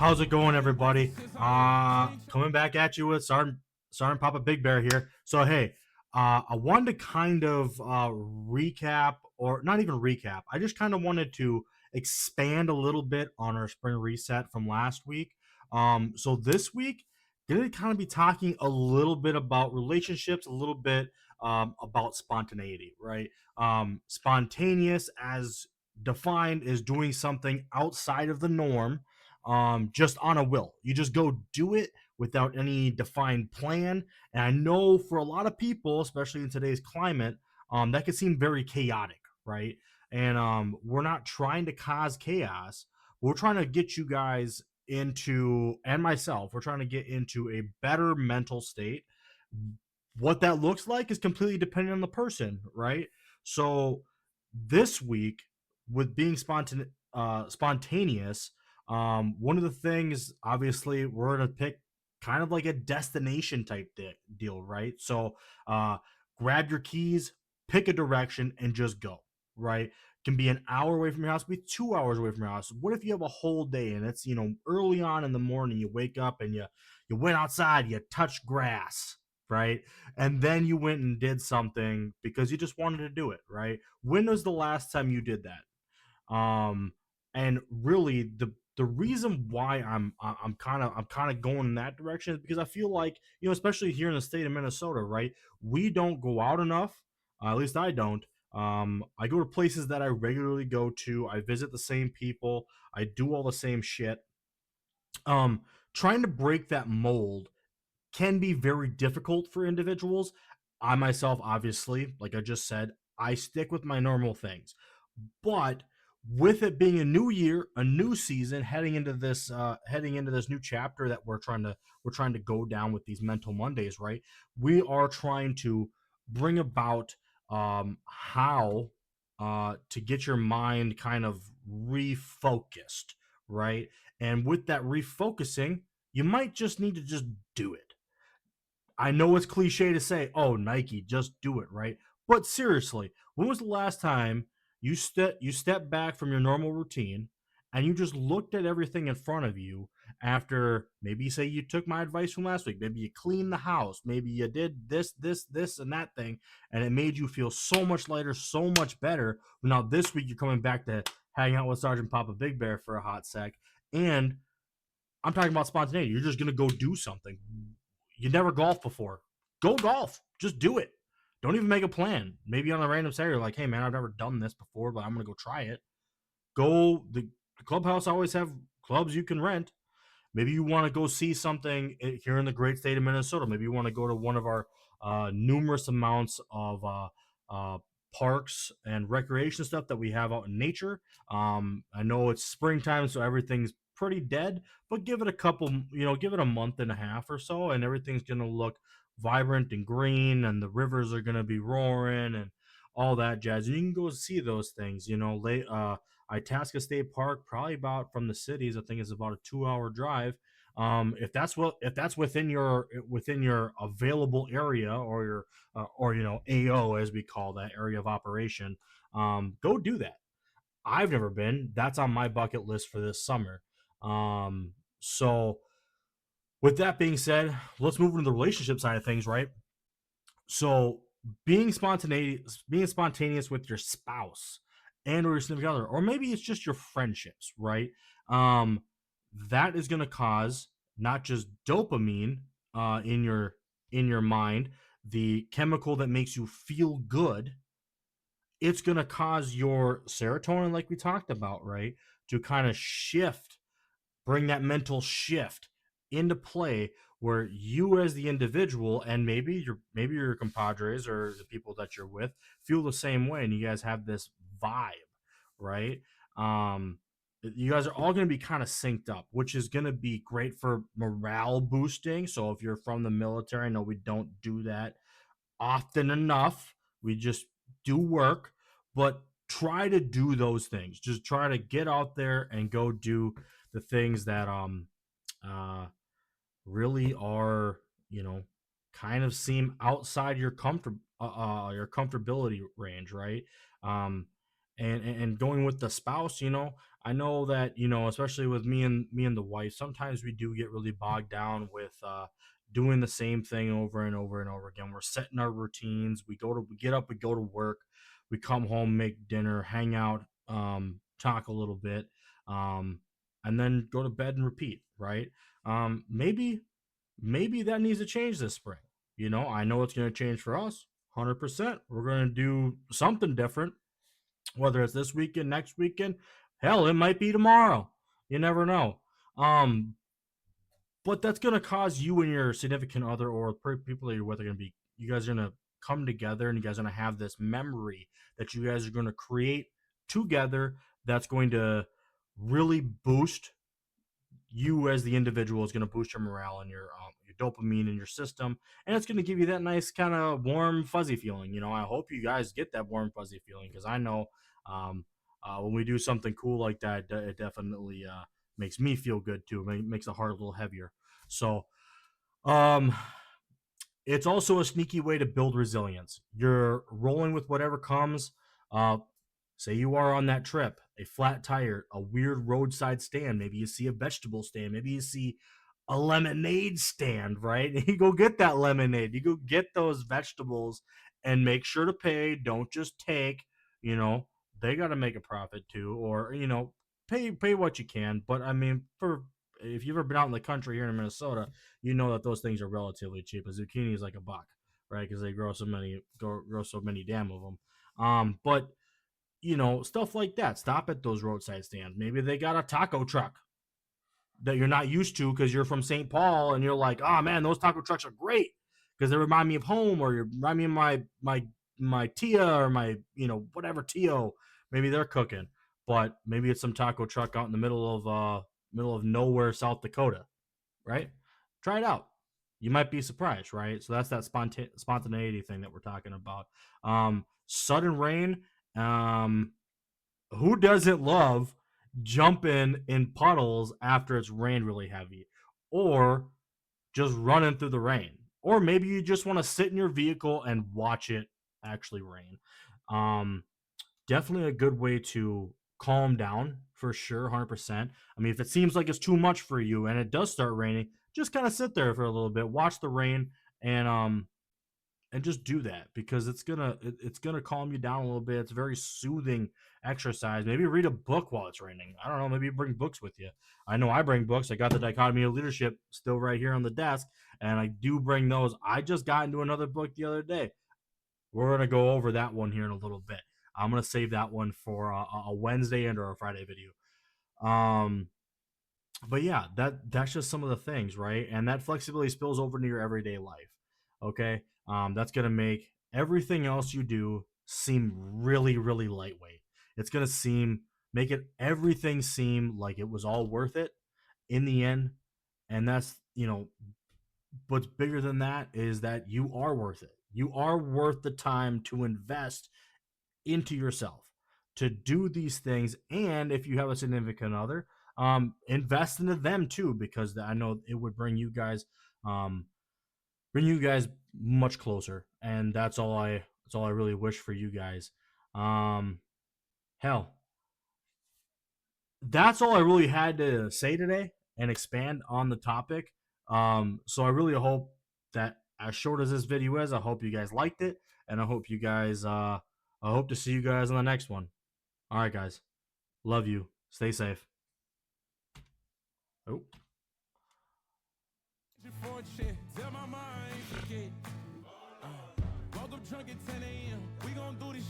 How's it going, everybody? Coming back at you with Sergeant Papa Big Bear here. So, hey, I wanted to kind of recap, or not even recap. I just kind of wanted to expand a little bit on our spring reset from last week. So this week, gonna kind of be talking a little bit about relationships, a little bit about spontaneity, right? Spontaneous, as defined, is doing something outside of the norm, just on a will. You just go do it without any defined plan. And I know for a lot of people, especially in today's climate, that could seem very chaotic, right? And we're not trying to cause chaos. We're trying to get you guys into, and myself, we're trying to get into a better mental state. What that looks like is completely dependent on the person, right? So this week, with being spontaneous, one of the things, obviously, we're gonna pick kind of like a destination type deal, right? So, grab your keys, pick a direction, and just go. Right? Can be an hour away from your house, be 2 hours away from your house. What if you have a whole day and it's early on in the morning? You wake up and you went outside, you touched grass, right? And then you went and did something because you just wanted to do it, right? When was the last time you did that? And really, the reason why I'm kind of going in that direction is because I feel like, especially here in the state of Minnesota, right? We don't go out enough. At least I don't. I go to places that I regularly go to. I visit the same people. I do all the same shit. Um, Trying to break that mold can be very difficult for individuals. I myself, obviously, like I just said, I stick with my normal things. But with it being a new year, a new season, heading into this new chapter that we're trying to go down with these mental Mondays, right? We are trying to bring about how to get your mind kind of refocused, right? And with that refocusing, you might just need to just do it. I know it's cliche to say, "Oh, Nike, just do it," right? But seriously, when was the last time you stepped back from your normal routine and you just looked at everything in front of you after, maybe say you took my advice from last week, maybe you cleaned the house, maybe you did this and that thing, and it made you feel so much lighter, so much better. Now this week you're coming back to hang out with Sergeant Papa Big Bear for a hot sec, and I'm talking about spontaneity. You're just gonna go do something. You never golfed before. Go golf. Just do it. Don't even make a plan. Maybe on a random Saturday, you're like, hey man, I've never done this before, but I'm gonna go try it. Go the clubhouse always have clubs you can rent. Maybe you want to go see something here in the great state of Minnesota. Maybe you want to go to one of our numerous amounts of uh, parks and recreation stuff that we have out in nature. I know it's springtime, so everything's pretty dead, but give it a couple, give it a month and a half or so, and everything's going to look vibrant and green, and the rivers are going to be roaring and all that jazz. And you can go see those things, Itasca State Park, probably about from the cities, I think it's about a 2 hour drive. If that's within your available area, or AO, as we call that, area of operation, go do that. I've never been. That's on my bucket list for this summer. So with that being said, let's move into the relationship side of things, right? So being spontaneous with your spouse and or your significant other, or maybe it's just your friendships, right? Um, that is going to cause not just dopamine in your mind, the chemical that makes you feel good. It's going to cause your serotonin, like we talked about, right, to kind of shift, bring that mental shift into play, where you as the individual, and maybe your compadres or the people that you're with, feel the same way, and you guys have this vibe, right? You guys are all going to be kind of synced up, which is going to be great for morale boosting. So if you're from the military, I know we don't do that often enough. We just do work, but try to do those things. Just try to get out there and go do the things that uh really are, kind of seem outside your comfortability range, right? um and going with the spouse, I know that, especially with me and the wife, sometimes we do get really bogged down with doing the same thing over and over and over again. We're setting our routines. We get up, we go to work, we come home, make dinner, hang out, talk a little bit, um, and then go to bed and repeat. Right? Maybe that needs to change this spring. I know it's going to change for us. 100%. We're going to do something different, whether it's this weekend, next weekend, hell, it might be tomorrow. You never know. Um, but that's gonna cause you and your significant other or people that you're with are gonna be. You guys are gonna come together, and you guys are gonna have this memory that you guys are gonna create together. That's going to really boost you as the individual. Is going to boost your morale and your dopamine in your system, and it's going to give you that nice kind of warm fuzzy feeling. I hope you guys get that warm fuzzy feeling, because I know um, when we do something cool like that, it definitely makes me feel good too. It makes the heart a little heavier. So um, it's also a sneaky way to build resilience. You're rolling with whatever comes. Uh, Say you are on that trip, a flat tire, a weird roadside stand. Maybe you see a vegetable stand. Maybe you see a lemonade stand, right? You go get that lemonade. You go get those vegetables and make sure to pay. Don't just take, you know, they got to make a profit too, or, pay what you can. But I mean, if you've ever been out in the country here in Minnesota, you know that those things are relatively cheap. A zucchini is like $1, right? Because they grow so many damn of them. But stuff like that. Stop at those roadside stands. Maybe they got a taco truck that you're not used to because you're from St. Paul and you're like, oh man, those taco trucks are great because they remind me of home, or you remind me of my tia, or my whatever tio. Maybe they're cooking, but maybe it's some taco truck out in the middle of nowhere, South Dakota, right? Try it out. You might be surprised, right? So that's that spontaneity thing that we're talking about. Sudden rain. Um, who doesn't love jumping in puddles after it's rained really heavy, or just running through the rain, or maybe you just want to sit in your vehicle and watch it actually rain? um Definitely a good way to calm down, for sure. 100%. I mean, if it seems like it's too much for you and it does start raining, just kind of sit there for a little bit, watch the rain, and just do that, because it's gonna calm you down a little bit. It's a very soothing exercise. Maybe read a book while it's raining. I don't know. Maybe bring books with you. I know I bring books. I got the Dichotomy of Leadership still right here on the desk, and I do bring those. I just got into another book the other day. We're gonna go over that one here in a little bit. I'm gonna save that one for a Wednesday and or a Friday video. Um, but yeah, that's just some of the things, right? And that flexibility spills over into your everyday life. Okay, that's gonna make everything else you do seem really, really lightweight. It's gonna make it everything seem like it was all worth it in the end. And that's what's bigger than that is that you are worth it. You are worth the time to invest into yourself to do these things. And if you have a significant other, invest into them too, because I know it would um, bring you guys much closer. And that's all I really wish for you guys. Um, Hell, that's all I really had to say today and expand on the topic. So I really hope that, as short as this video is, I hope you guys liked it, and I hope to see you guys on the next one. All right, guys. Love you. Stay safe. Oh. Tell my mind, forget. Woke up drunk at 10 a.m. We gon' do this